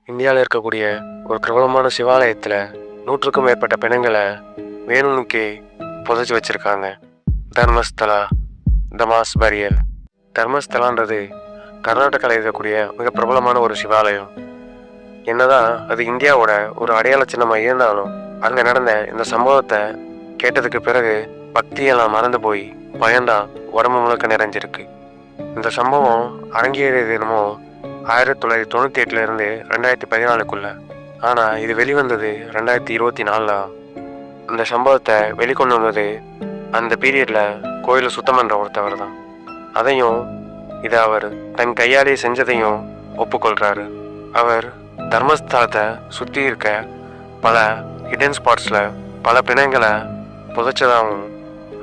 இந்தியாவில் இருக்கக்கூடிய ஒரு பிரபலமான சிவாலயத்தில் நூற்றுக்கும் மேற்பட்ட பிணங்களை வேணுனுக்கே புதைச்சி வச்சுருக்காங்க. தர்மஸ்தலா தமாஸ் பரியல். தர்மஸ்தலான்றது கர்நாடகாவில் இருக்கக்கூடிய மிக பிரபலமான ஒரு சிவாலயம். என்னதான் அது இந்தியாவோட ஒரு அடையாள சின்னமாக இருந்தாலும் அங்கே நடந்த இந்த சம்பவத்தை கேட்டதுக்கு பிறகு பக்தியெல்லாம் மறந்து போய் பயந்தான் உடம்பு முழுக்க நிறைஞ்சிருக்கு. இந்த சம்பவம் அரங்கேறிய தினமும் 1998 2014 ஆனால் இது வெளிவந்தது 2024. அந்த சம்பவத்தை வெளிக்கொண்டு வந்தது அந்த பீரியடில் கோயிலை சுத்தம் பண்ணுற ஒருத்தவர் தான். அதையும் இதை அவர் தன் கையாலே செஞ்சதையும் ஒப்புக்கொள்கிறாரு. அவர் தர்மஸ்தலத்தை சுற்றி இருக்க பல ஹிடன் ஸ்பாட்ஸில் பல பிணங்களை புதைச்சதாகவும்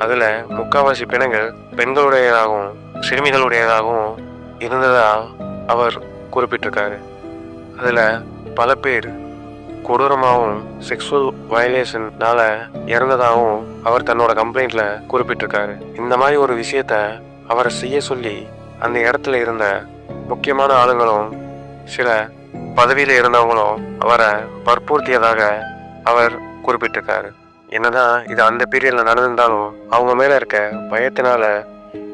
அதில் முக்கால்வாசி பிணங்கள் பெண்களுடையதாகவும் சிறுமிகளுடையதாகவும் இருந்ததாக அவர் குறிப்பிட்டிருக்காரு. அதில் பல பேர் கொடூரமாகவும் செக்ஸுவல் வயலேஷன்னால இறந்ததாகவும் அவர் தன்னோட கம்ப்ளைண்ட்ல குறிப்பிட்டிருக்காரு. இந்த மாதிரி ஒரு விஷயத்த அவரை செய்ய சொல்லி அந்த இடத்துல இருந்த முக்கியமான ஆளுங்களும் சில பதவியில் இருந்தவங்களும் அவரை வற்புறுத்தியதாக அவர் குறிப்பிட்டிருக்காரு. என்னதான் இது அந்த பீரியட்ல நடந்திருந்தாலும் அவங்க மேல இருக்க பயத்தினால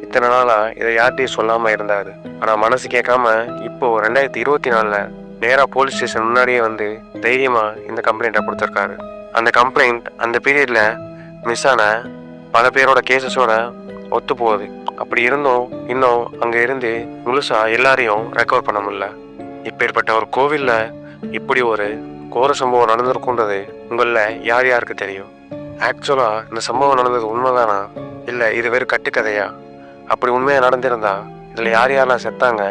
இத்தனை நாளா இதை யார்கிட்டையும் சொல்லாம இருந்தாரு. ஆனா மனசு கேட்காம இப்போ 2024 நேராக போலீஸ் ஸ்டேஷன் முன்னாடியே வந்து தைரியமாக இந்த கம்ப்ளைண்ட்டை கொடுத்துருக்காரு. அந்த கம்ப்ளைண்ட் அந்த பீரியடில் மிஸ் ஆன பல பேரோட கேசஸோட ஒத்து போகுது. அப்படி இருந்தும் இன்னும் அங்கே இருந்து முழுசாக எல்லாரையும் ரெக்கவர் பண்ண முடியல. இப்பேற்பட்ட ஒரு கோவிலில் இப்படி ஒரு கோர சம்பவம் நடந்திருக்குன்றது உங்களில் யார் யாருக்கு தெரியும்? ஆக்சுவலாக இந்த சம்பவம் நடந்தது உண்மைதானா இல்லை இது வெறும் கட்டுக்கதையா? அப்படி உண்மையாக நடந்திருந்தா இதில் யார் யாரெல்லாம் செத்தாங்க,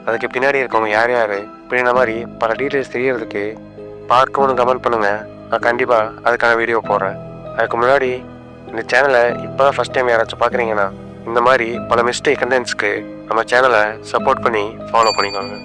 அதுக்கு பின்னாடி இருக்கவங்க யார் யார், இப்படின்ற மாதிரி பல டீட்டெயில்ஸ் தெரியறதுக்கு பார்க்கணும்னு கமெண்ட் பண்ணுங்கள். நான் கண்டிப்பாக அதுக்கான வீடியோ போடுறேன். அதுக்கு முன்னாடி இந்த சேனலை இப்போ தான் ஃபஸ்ட் டைம் யாராச்சும் பார்க்குறீங்கன்னா இந்த மாதிரி பல மிஸ்டேக் கண்டென்ட்ஸ்க்கு நம்ம சேனலை சப்போர்ட் பண்ணி ஃபாலோ பண்ணிக்கோங்க.